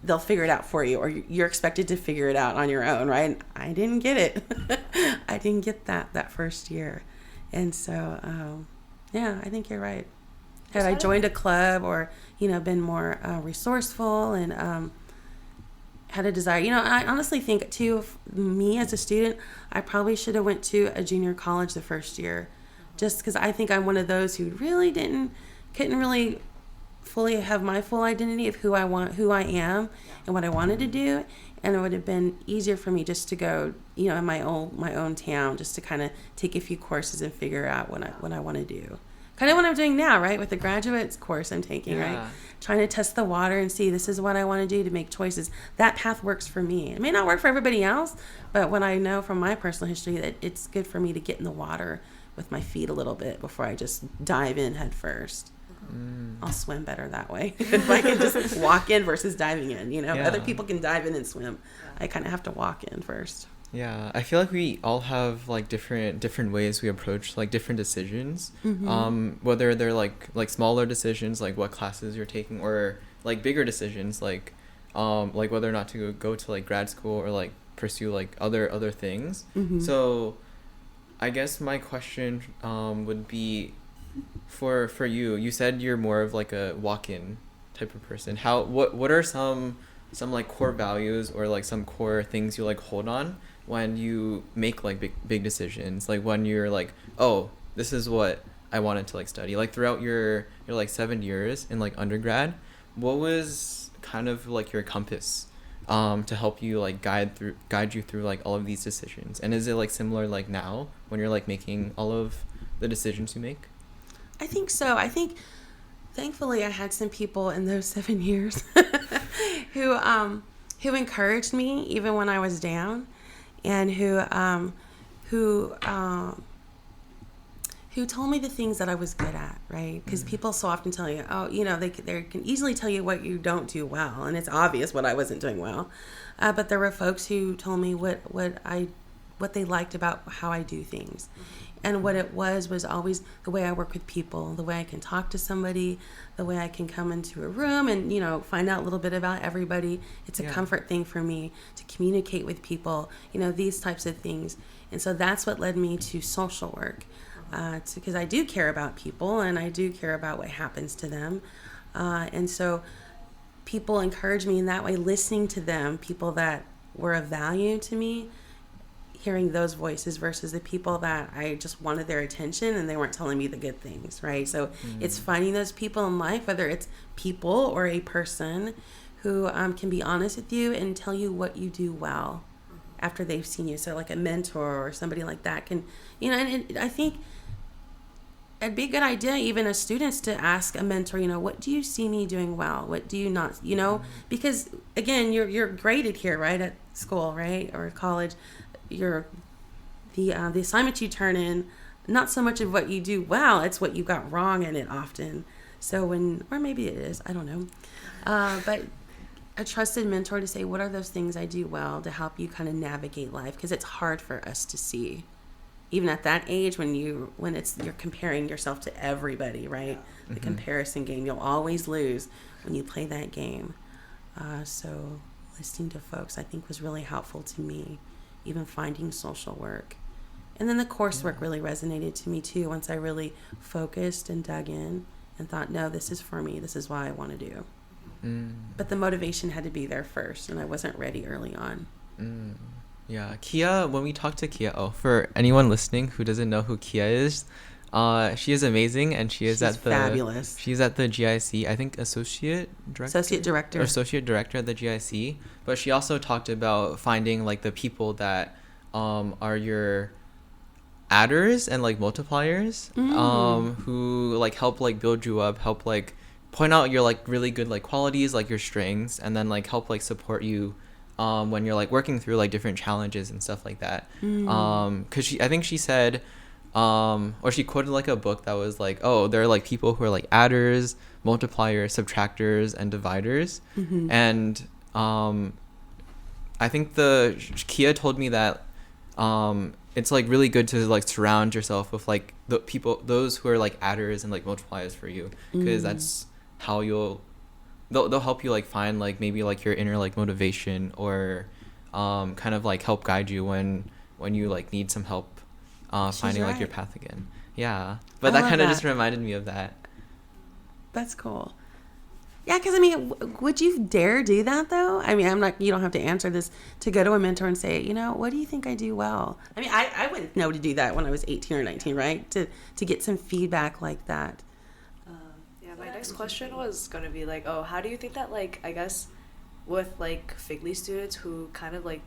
They'll figure it out for you, or you're expected to figure it out on your own, right? And I didn't get it. I didn't get that first year. And so, yeah, I think you're right. Had I joined a club or, been more resourceful and had a desire, I honestly think too, me as a student, I probably should have went to a junior college the first year, just because I think I'm one of those who really couldn't really fully have my full identity of who I am and what I wanted to do. And it would have been easier for me just to go, in my own town, just to kind of take a few courses and figure out what I want to do. Kind of what I'm doing now, right? With the graduates course I'm taking, right? Trying to test the water and see, this is what I want to do to make choices. That path works for me. It may not work for everybody else, but what I know from my personal history, that it's good for me to get in the water with my feet a little bit before I just dive in head first. I'll swim better that way. If I can just walk in versus diving in, Other people can dive in and swim. I kind of have to walk in first. Yeah, I feel like we all have like different ways we approach like different decisions. Whether they're like smaller decisions, like what classes you're taking, or like bigger decisions, like whether or not to go to like grad school or like pursue like other things. So I guess my question would be, for you, you said you're more of like a walk-in type of person. What are some like core values or like some core things you like hold on when you make like big decisions, like when you're like, oh, this is what I wanted to like study, like throughout your like 7 years in like undergrad, what was kind of like your compass to help you like guide you through like all of these decisions? And is it like similar like now when you're like making all of the decisions you make? I think so. I think thankfully I had some people in those 7 years who encouraged me even when I was down, and who told me the things that I was good at, right? Because people so often tell you, oh, they can easily tell you what you don't do well, and it's obvious what I wasn't doing well. But there were folks who told me what they liked about how I do things. And what it was always the way I work with people, the way I can talk to somebody, the way I can come into a room and, find out a little bit about everybody. It's a comfort thing for me to communicate with people, these types of things. And so that's what led me to social work, because I do care about people and I do care about what happens to them. And so people encourage me in that way, listening to them, people that were of value to me, hearing those voices versus the people that I just wanted their attention and they weren't telling me the good things, right? So it's finding those people in life, whether it's people or a person who can be honest with you and tell you what you do well after they've seen you. So like a mentor or somebody like that can, and I think it'd be a good idea even as students to ask a mentor, what do you see me doing well? What do you not, because again, you're graded here, right? At school, right? Or college. The assignment you turn in, not so much of what you do well, it's what you got wrong in it often. So or maybe it is, I don't know. But a trusted mentor to say, what are those things I do well to help you kind of navigate life? Because it's hard for us to see, even at that age when you're comparing yourself to everybody, right? The comparison game, you'll always lose when you play that game. So listening to folks, I think, was really helpful to me. Even finding social work. And then the coursework really resonated to me too once I really focused and dug in and thought, no, this is for me. This is what I want to do. But the motivation had to be there first, and I wasn't ready early on. Yeah, Kia, when we talked to Kia, for anyone listening who doesn't know who Kia is, she is amazing, and she's fabulous. She's at the GIC, I think associate director at the GIC. But she also talked about finding like the people that are your adders and like multipliers who like help like build you up, help like point out your like really good like qualities, like your strengths, and then like help like support you when you're like working through like different challenges and stuff like that. Because I think she said or she quoted like a book that was like, oh, there are like people who are like adders, multipliers, subtractors, and dividers. And I think Kia told me that it's like really good to like surround yourself with like the people, those who are like adders and like multipliers for you, because that's how they'll help you like find like maybe like your inner like motivation, or kind of like help guide you when you like need some help finding like your path again. Yeah, but that kind of just reminded me of that. That's cool. Yeah, because I mean, would you dare do that though? I mean, you don't have to answer this, to go to a mentor and say, you know, what do you think I do well? I mean, I wouldn't know to do that when I was 18 or 19, right? To get some feedback like that. Yeah, my next question was going to be like, oh, how do you think that, like, I guess with like FGLI students who kind of like,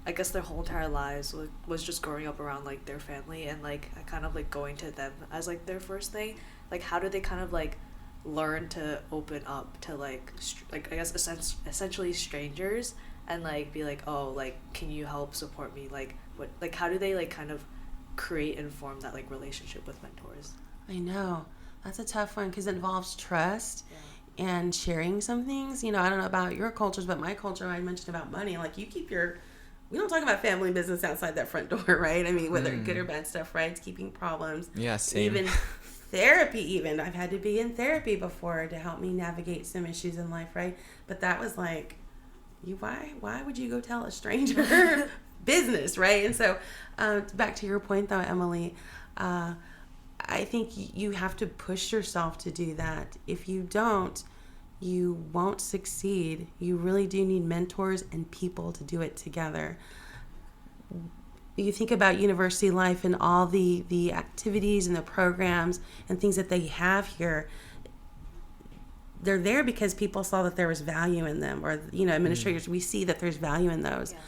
I guess their whole entire lives was just growing up around like their family and like kind of like going to them as like their first thing, like how do they kind of like learn to open up to like I guess essentially strangers, and like be like, oh, like, can you help support me, like what, like how do they like kind of create and form that like relationship with mentors? I know that's a tough one because it involves trust and sharing some things. You know, I don't know about your cultures, but my culture, I mentioned about money, like you keep we don't talk about family business outside that front door, right? I mean, whether good or bad stuff, right? It's keeping problems. Yeah, same. Even therapy, I've had to be in therapy before to help me navigate some issues in life, right? But that was like, why would you go tell a stranger business, right? And so back to your point though, Emily, I think you have to push yourself to do that. If you don't, you won't succeed. You really do need mentors and people to do it together. You think about university life and all the activities and the programs and things that they have here. They're there because people saw that there was value in them, or, you know, administrators, we see that there's value in those. Yeah.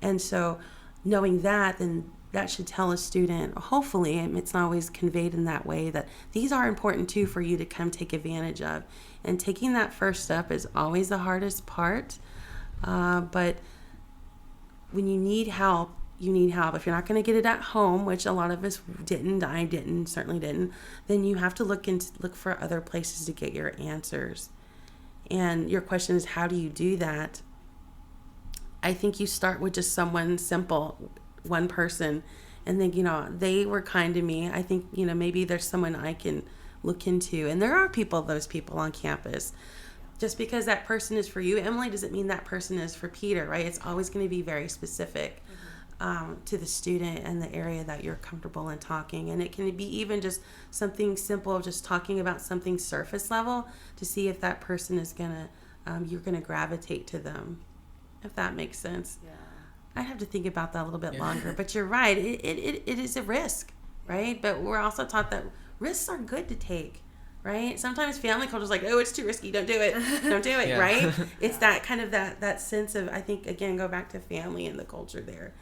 And so knowing that, then that should tell a student, hopefully, and it's not always conveyed in that way, that these are important too for you to come take advantage of. And taking that first step is always the hardest part. But when you need help, you need help. If you're not going to get it at home, which a lot of us didn't, I didn't, certainly didn't, then you have to look for other places to get your answers. And your question is, how do you do that? I think you start with just someone simple, one person, and then, you know, they were kind to me. I think, you know, maybe there's someone I can look into. And there are those people on campus. Just because that person is for you, Emily, doesn't mean that person is for Peter, right? It's always going to be very specific to the student and the area that you're comfortable in talking. And it can be even just something simple, just talking about something surface level to see if that person is you're going to gravitate to them, if that makes sense. Yeah. I'd have to think about that a little bit longer, but you're right. It is a risk, right? But we're also taught that risks are good to take, right? Sometimes family culture is like, oh, it's too risky, don't do it, yeah. Right? It's that kind of that sense of, I think, again, go back to family and the culture there.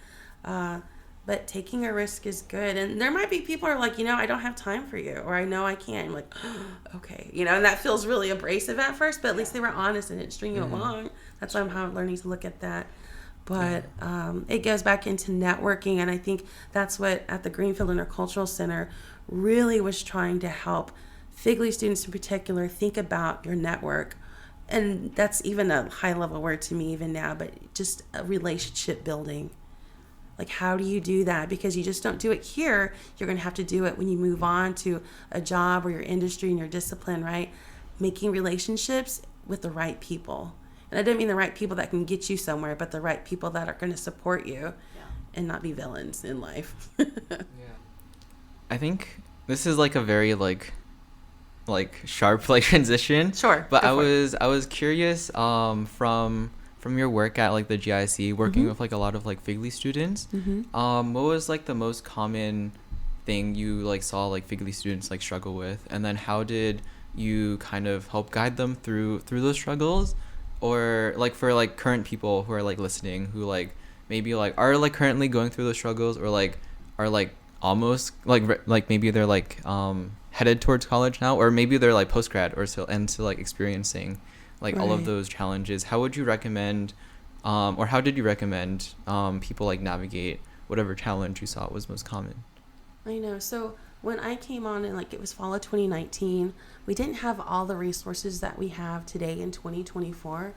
But taking a risk is good. And there might be people who are like, you know, I don't have time for you, or I know I can't. I'm like, okay, you know, and that feels really abrasive at first, but at least they were honest and didn't string you along. That's why I'm learning to look at that. But it goes back into networking, and I think that's what at the Greenfield Intercultural Center really was trying to help FGLI students in particular think about your network. And that's even a high-level word to me even now, but just a relationship building. Like, how do you do that? Because you just don't do it here. You're going to have to do it when you move on to a job or your industry and your discipline, right? Making relationships with the right people. And I don't mean the right people that can get you somewhere, but the right people that are going to support you and not be villains in life. I think this is like a very like sharp like transition. Sure. But I was curious from your work at like the GIC, working with like a lot of like FGLI students. What was like the most common thing you like saw like FGLI students like struggle with, and then how did you kind of help guide them through those struggles? Or like for like current people who are like listening, who like maybe like are like currently going through those struggles, or like are like almost like maybe they're like headed towards college now, or maybe they're like post grad or so, and so like experiencing like all of Right. those challenges. How would you recommend, or how did you recommend people like navigate whatever challenge you saw was most common? I know. So when I came on, and like it was fall of 2019, we didn't have all the resources that we have today in 2024.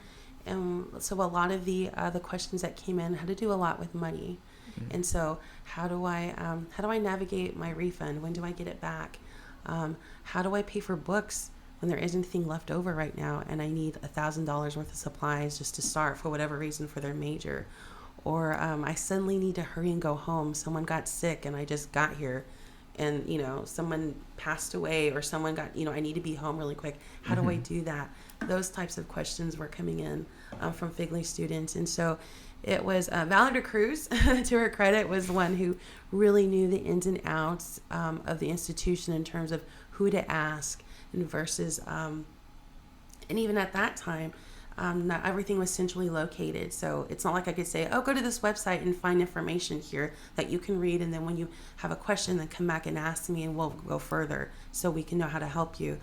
And so a lot of the questions that came in had to do a lot with money. Mhm. And so how do I navigate my refund? When do I get it back? How do I pay for books when there isn't anything left over right now and I need $1,000 worth of supplies just to start for whatever reason for their major? Or I suddenly need to hurry and go home. Someone got sick and I just got here, and someone passed away, or someone got, I need to be home really quick. How do I do that? Those types of questions were coming in from FGLI students. And so it was Valor Cruz, to her credit, was the one who really knew the ins and outs of the institution in terms of who to ask, and versus, and even at that time, not everything was centrally located. So it's not like I could say, oh, go to this website and find information here that you can read. And then when you have a question, then come back and ask me and we'll go further so we can know how to help you.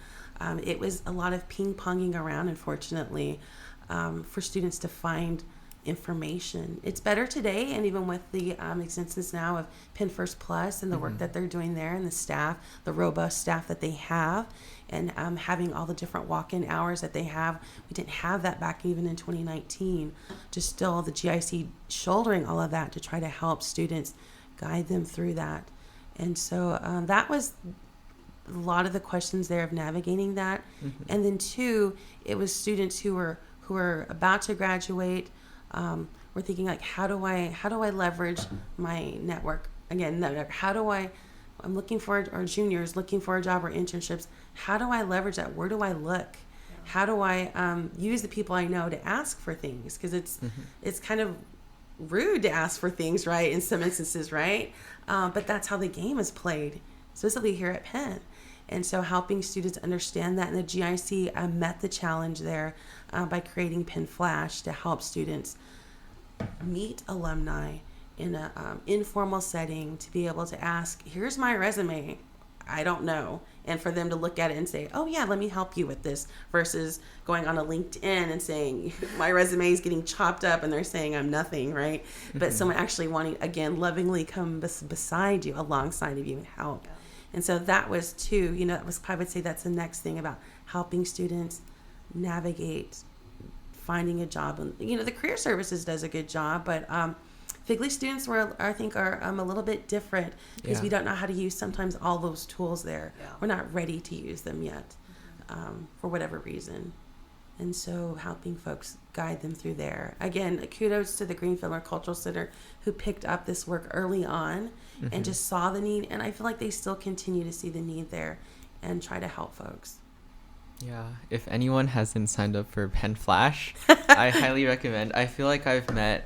It was a lot of ping-ponging around, unfortunately, for students to find information. It's better today, and even with the existence now of Penn First Plus and the work that they're doing there, and the staff, the robust staff that they have, and having all the different walk-in hours that they have. We didn't have that back even in 2019. Just still the GIC shouldering all of that to try to help students, guide them through that. And so that was a lot of the questions there of navigating that. And then two, it was students who were about to graduate. We're thinking like, how do I leverage my network? Again, I'm looking for, or juniors looking for a job or internships. How do I leverage that? Where do I look? How do I use the people I know to ask for things? Because it's kind of rude to ask for things, right? In some instances, right? But that's how the game is played, specifically here at Penn. And so helping students understand that, and the GIC met the challenge there by creating Penn Flash to help students meet alumni in an informal setting, to be able to ask, here's my resume, I don't know, and for them to look at it and say, oh yeah, let me help you with this, versus going on a LinkedIn and saying my resume is getting chopped up and they're saying I'm nothing, right? But someone actually wanting, again, lovingly come beside you, alongside of you, and help. And so that was too, that was, I would say that's the next thing about helping students navigate finding a job. And the career services does a good job, but FGLI students I think are a little bit different, because we don't know how to use sometimes all those tools there. We're not ready to use them yet, for whatever reason. And so helping folks, guide them through there. Again, kudos to the Greenfield Intercultural Center, who picked up this work early on and just saw the need. And I feel like they still continue to see the need there and try to help folks. Yeah, if anyone hasn't signed up for Penn Flash, I highly recommend. I feel like I've met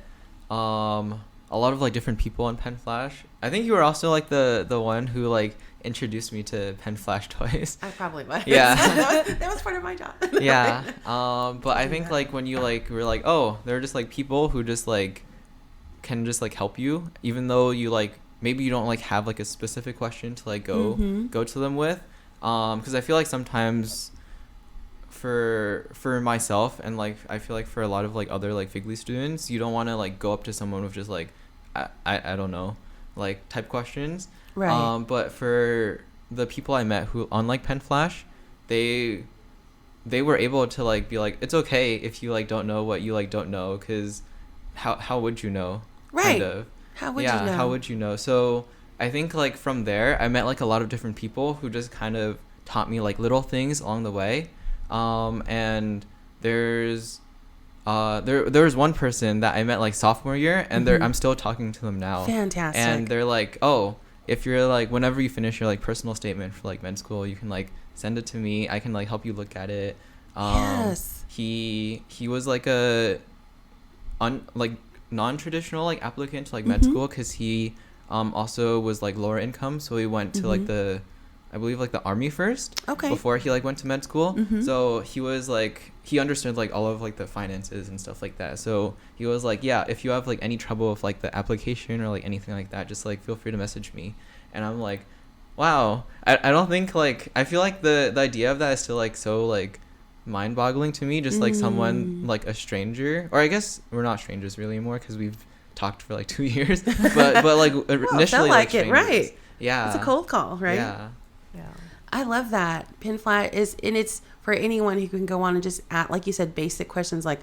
a lot of like different people on Penn Flash. I think you were also like the one who like introduced me to Penn Flash toys. I probably was. Yeah. that was part of my job. Yeah. But I think like when you like were like, oh, they're just like people who just like can just like help you, even though you like maybe you don't like have like a specific question to like go to them with. Because I feel like sometimes for myself, and like I feel like for a lot of like other like FGLI students, you don't want to like go up to someone with just like I don't know, like type questions. Right. But for the people I met who on like Penn Flash, they were able to like be like, it's okay if you like don't know what you like don't know, because how would you know? Right. Kind of. How would you know? How would you know? So I think like from there I met like a lot of different people who just kind of taught me like little things along the way. And there's one person that I met like sophomore year, and I'm still talking to them now. Fantastic. And they're like, oh, if you're like, whenever you finish your like personal statement for like med school, you can like send it to me. I can like help you look at it. Yes. He was like a non-traditional like applicant to like med school, because he also was like lower income, so he went to like I believe like the Army first. Okay. Before he like went to med school. So he was like, he understood like all of like the finances and stuff like that. So he was like, yeah, if you have like any trouble with like the application or like anything like that, just like feel free to message me. And I'm like, wow. I don't think, like, I feel like the idea of that is still, like, so, like, mind-boggling to me, just like someone, like a stranger, or I guess we're not strangers really anymore because we've talked for like 2 years, but like initially like it, right? Yeah, it's a cold call, right? Yeah. I love that. Penn Flash is, and it's for anyone who can go on and just ask, like you said, basic questions like,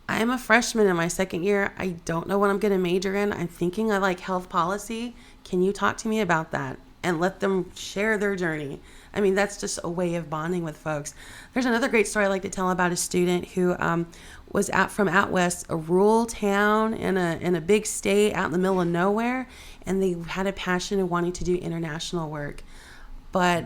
I'm a freshman in my second year, I don't know what I'm going to major in, I'm thinking I like health policy, can you talk to me about that? And let them share their journey. I mean, that's just a way of bonding with folks. There's another great story I like to tell about a student who was from out west, a rural town in a big state out in the middle of nowhere, and they had a passion of wanting to do international work. But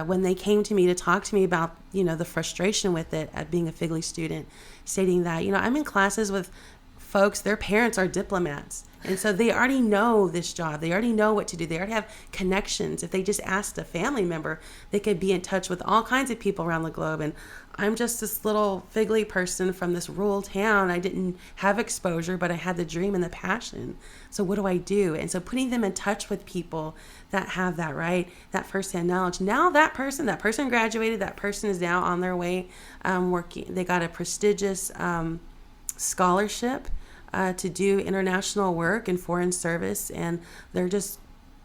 when they came to me to talk to me about, the frustration with it at being a FGLI student, stating that, I'm in classes with folks, their parents are diplomats. And so they already know this job. They already know what to do. They already have connections. If they just asked a family member, they could be in touch with all kinds of people around the globe. And I'm just this little FGLI person from this rural town. I didn't have exposure, but I had the dream and the passion. So what do I do? And so putting them in touch with people that have that, right? That firsthand knowledge. Now that person graduated, that person is now on their way working. They got a prestigious scholarship to do international work and foreign service, and they're just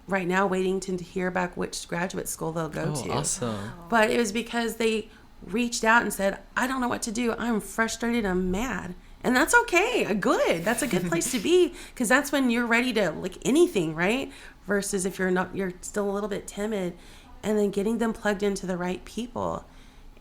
right now waiting to hear back which graduate school they'll go to. Awesome. But it was because they reached out and said, I don't know what to do. I'm frustrated. I'm mad. And that's okay. That's a good place to be, because that's when you're ready to like anything, right? Versus if you're still a little bit timid, and then getting them plugged into the right people.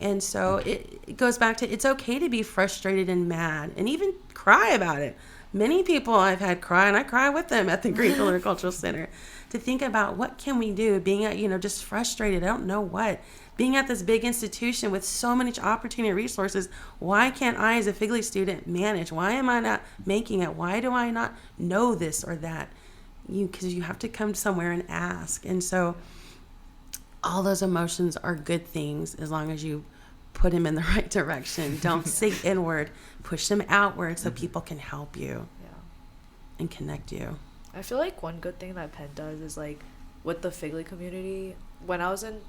And so it goes back to, it's okay to be frustrated and mad and even cry about it. Many people I've had cry, and I cry with them at the Greenfield Intercultural Center, to think about what can we do, being at, just frustrated, I don't know what. Being at this big institution with so many opportunity and resources, why can't I as a FGLI student manage? Why am I not making it? Why do I not know this or that? Because you have to come somewhere and ask. And so all those emotions are good things as long as you put them in the right direction. Don't sink inward, push them outward so people can help you and connect you. I feel like one good thing that Penn does is like with the FGLI community, when I was in,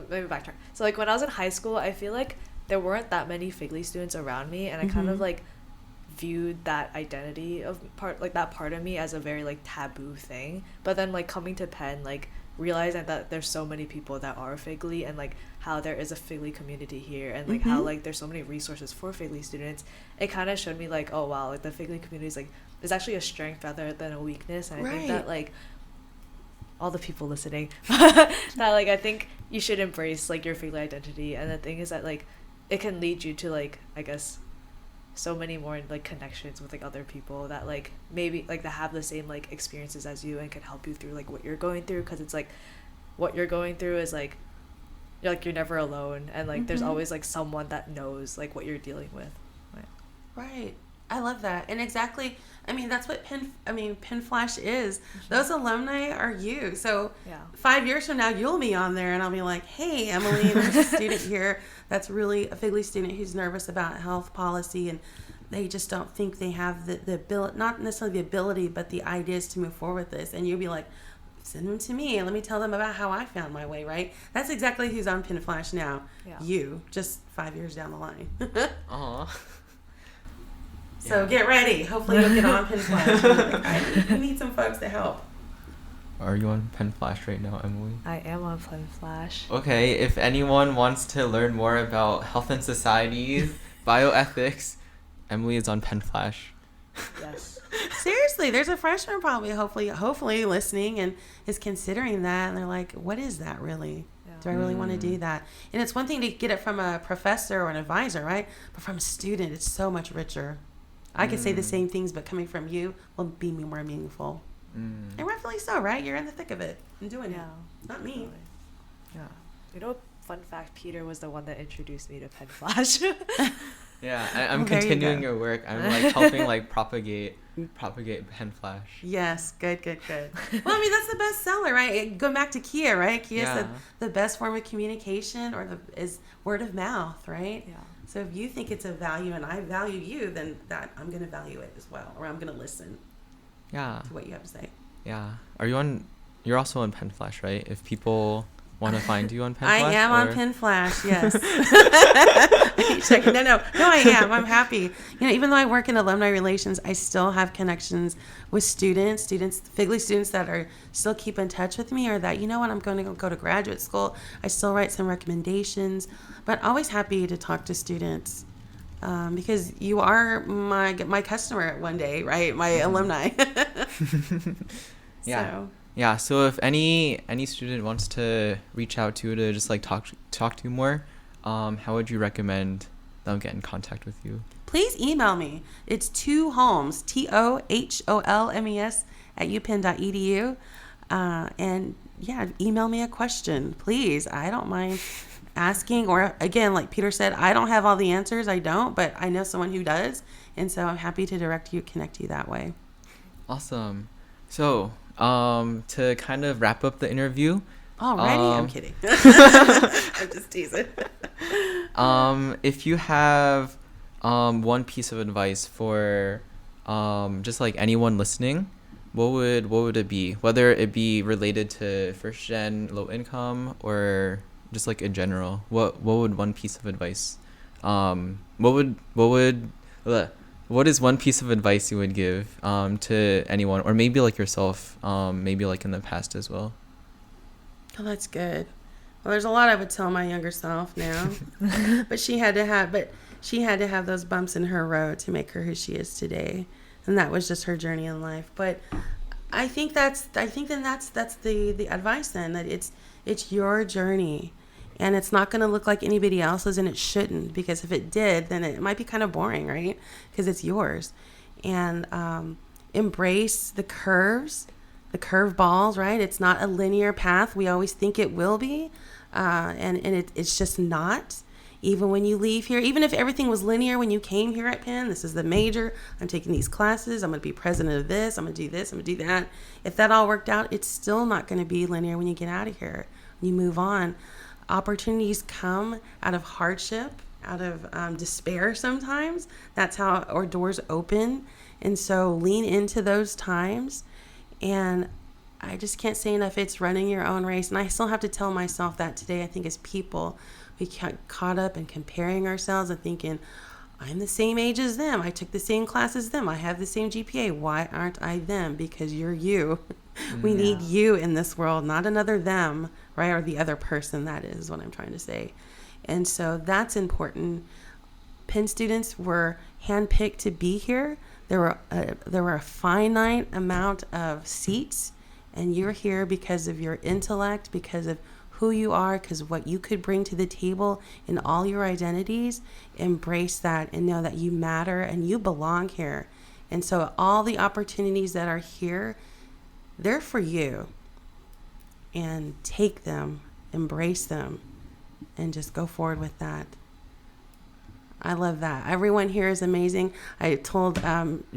maybe backtrack. So like when I was in high school, I feel like there weren't that many FGLI students around me, and I kind of like viewed that identity of that part of me as a very like taboo thing. But then like coming to Penn, like realizing that there's so many people that are FGLI, and like how there is a FGLI community here, and like how like there's so many resources for FGLI students, it kind of showed me like, oh wow, like the FGLI community is like is actually a strength rather than a weakness. And I think that like all the people listening that like I think you should embrace like your FGLI identity. And the thing is that like it can lead you to like, I guess, so many more like connections with like other people that like maybe like that have the same like experiences as you and can help you through like what you're going through, because it's like what you're going through is like you're never alone, and like there's always like someone that knows like what you're dealing with. Right. I love that. And exactly, I mean, that's what Penn Flash is. Those alumni are you. So 5 years from now, you'll be on there and I'll be like, hey, Emily, there's a student here that's really a FGLI student who's nervous about health policy, and they just don't think they have the ability, not necessarily the ability, but the ideas to move forward with this. And you'll be like, send them to me and let me tell them about how I found my way, right? That's exactly who's on Penn Flash now. Yeah. You, just 5 years down the line. Aw. So get ready. Hopefully you'll get on Penn Flash. I need some folks to help. Are you on Penn Flash right now, Emily? I am on Penn Flash. Okay, if anyone wants to learn more about health and society, bioethics, Emily is on Penn Flash. Yes. Seriously, there's a freshman probably hopefully listening and is considering that, and they're like, what is that really? Yeah. Do I really want to do that? And it's one thing to get it from a professor or an advisor, right? But from a student, it's so much richer. I could say the same things, but coming from you will be more meaningful. And rightfully so, right? You're in the thick of it and doing it. Not me. Yeah. You know, fun fact, Peter was the one that introduced me to Penn Flash. Yeah, I'm continuing your work. I'm like helping like propagate Penn Flash. Yes, good. Well, I mean, that's the best seller, right? Going back to Kia, right? Kia said the best form of communication is word of mouth, right? Yeah. So if you think it's a value and I value you, then that I'm going to value it as well, or I'm going to listen. Yeah. To what you have to say. Yeah. Are you on you're also on Penn Flash, right? If people want to find you on Penn I Flash? am on Penn Flash, yes. No, I am. I'm happy. Even though I work in Alumni Relations, I still have connections with students, FGLI students that are still keep in touch with me, or that, when I'm going to go to graduate school, I still write some recommendations. But always happy to talk to students because you are my customer one day, right? My alumni. Yeah. So. Yeah, so if any student wants to reach out to you to just like talk to you more, how would you recommend them get in contact with you? Please email me. It's ToHolmes, TOHOLMES @upenn.edu. And yeah, email me a question, please. I don't mind asking, or again, like Peter said, I don't have all the answers. I don't, but I know someone who does. And so I'm happy to connect you that way. Awesome. So, to kind of wrap up the interview. Alrighty, I'm kidding. I'm just teasing. If you have one piece of advice for just like anyone listening, what would it be? Whether it be related to first gen, low income, or just like in general, what would one piece of advice? What is one piece of advice you would give to anyone, or maybe like yourself, maybe like in the past as well? Oh, that's good. Well, there's a lot I would tell my younger self now, but she had to have those bumps in her road to make her who she is today, and that was just her journey in life. But I think that's the advice then, that it's your journey, and it's not going to look like anybody else's, and it shouldn't, because if it did, then it might be kind of boring, right? Because it's yours. And embrace the curves, the curveballs, right? It's not a linear path. We always think it will be, and it's just not. Even when you leave here, even if everything was linear when you came here at Penn, this is the major, I'm taking these classes, I'm going to be president of this, I'm going to do this, I'm going to do that. If that all worked out, it's still not going to be linear when you get out of here, when you move on. Opportunities come out of hardship, out of despair sometimes. That's how our doors open. And so lean into those times. And I just can't say enough, it's running your own race. And I still have to tell myself that today. I think as people, we get caught up in comparing ourselves and thinking, I'm the same age as them. I took the same class as them. I have the same GPA. Why aren't I them? Because you're you. We need you in this world, not another them, right? Or the other person. That is what I'm trying to say. And so that's important. Penn students were handpicked to be here. There were a finite amount of seats, and you're here because of your intellect, because of who you are, because of what you could bring to the table in all your identities. Embrace that and know that you matter and you belong here. And so all the opportunities that are here, they're for you. And take them, embrace them, and just go forward with that. I love that. Everyone here is amazing. I told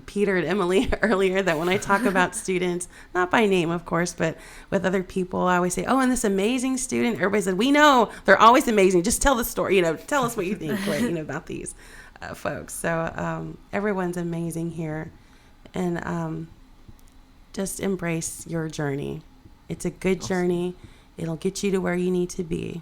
Peter and Emily earlier that when I talk about students, not by name, of course, but with other people, I always say, oh, and this amazing student. Everybody said, we know they're always amazing. Just tell the story, tell us what you think about these folks. So everyone's amazing here. And just embrace your journey. It's a good journey. It'll get you to where you need to be.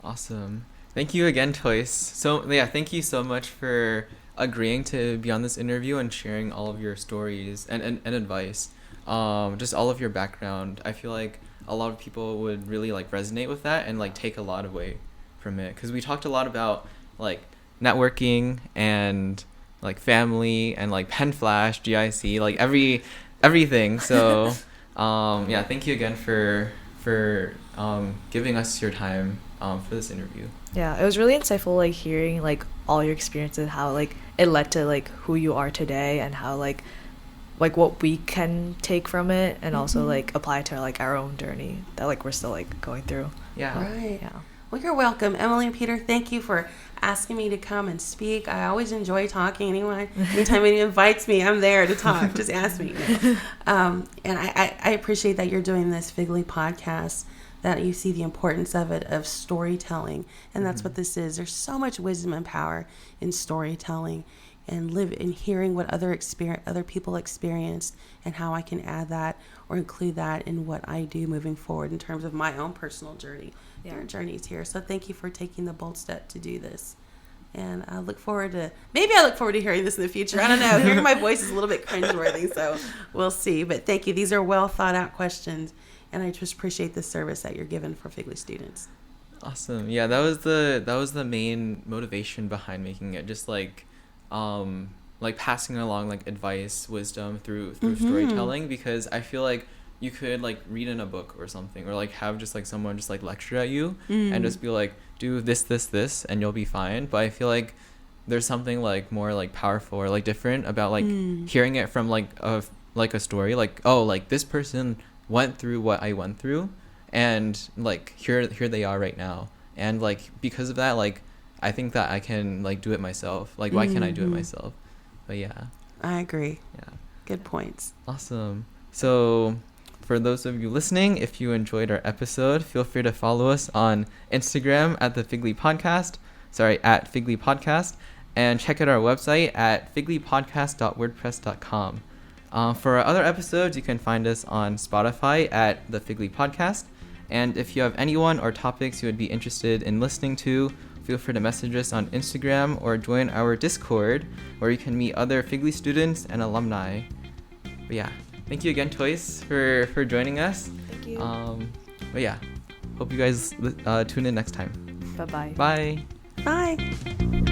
Awesome. Thank you again, Toyce. So yeah, thank you so much for agreeing to be on this interview and sharing all of your stories and advice. Just all of your background. I feel like a lot of people would really like resonate with that and like take a lot away from it, because we talked a lot about like networking and like family and like Penn Flash, GIC, like everything. So yeah, thank you again for giving us your time for this interview. Yeah, it was really insightful, like hearing like all your experiences, how like it led to like who you are today, and how like what we can take from it, and also like apply to like our own journey that like we're still like going through. Yeah. Right. Yeah. Well, you're welcome, Emily and Peter. Thank you for asking me to come and speak. I always enjoy talking. Anytime anybody invites me, I'm there to talk. Just ask me. And I appreciate that you're doing this FGLI podcast, that you see the importance of it, of storytelling. And that's what this is. There's so much wisdom and power in storytelling. and live in hearing what other people experienced and how I can add that or include that in what I do moving forward in terms of my own personal journey. Yeah. Your journeys here. So thank you for taking the bold step to do this. And I look forward to hearing this in the future. I don't know. Hearing my voice is a little bit cringeworthy, so we'll see. But thank you. These are well thought out questions, and I just appreciate the service that you're giving for FGLI students. Awesome. Yeah, that was the main motivation behind making it. Just like passing along like advice, wisdom through storytelling, because I feel like you could like read in a book or something, or like have just like someone just like lecture at you and just be like, do this and you'll be fine. But I feel like there's something like more like powerful or like different about like hearing it from like a story, like, oh, like this person went through what I went through, and like here they are right now. And like because of that, like I think that I can like do it myself. Like why can't I do it myself? But yeah, I agree. Yeah, good points. Awesome. So for those of you listening, if you enjoyed our episode, feel free to follow us on Instagram at FGLI Podcast, and check out our website at fglipodcast.wordpress.com. For our other episodes, you can find us on Spotify at the FGLI Podcast. And if you have anyone or topics you would be interested in listening to, feel free to message us on Instagram or join our Discord, where you can meet other FGLI students and alumni. But yeah. Thank you again, Toyce, for joining us. Thank you. But yeah, hope you guys tune in next time. Bye-bye. Bye. Bye.